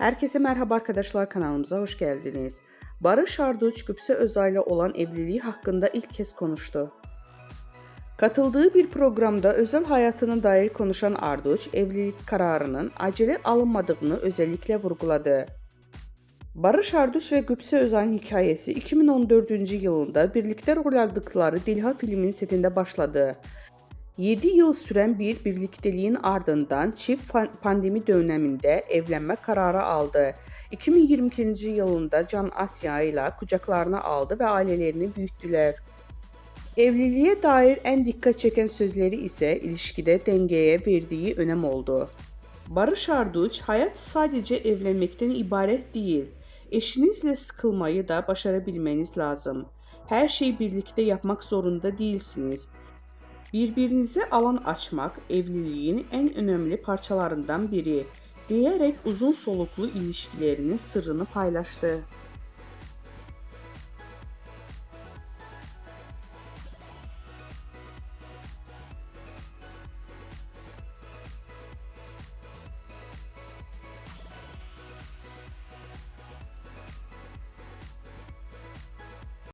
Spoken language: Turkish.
Herkese merhaba arkadaşlar, kanalımıza hoş geldiniz. Barış Arduç, Gübse Özay'la olan evliliği hakkında ilk kez konuştu. Katıldığı bir programda özel hayatına dair konuşan Arduç, evlilik kararının acele alınmadığını özellikle vurguladı. Barış Arduç ve Gübse Özay'ın hikayesi 2014 yılında birlikte rol aldıkları Dilha filminin setinde başladı. 7 yıl süren bir birlikteliğin ardından çift pandemi döneminde evlenme kararı aldı. 2022 yılında Can Asya ile kucaklarına aldı ve ailelerini büyüttüler. Evliliğe dair en dikkat çeken sözleri ise ilişkide dengeye verdiği önem oldu. Barış Arduç, hayat sadece evlenmekten ibaret değil. Eşinizle sıkılmayı da başarabilmeniz lazım. Her şeyi birlikte yapmak zorunda değilsiniz. Birbirinize alan açmak evliliğin en önemli parçalarından biri diyerek uzun soluklu ilişkilerinin sırrını paylaştı.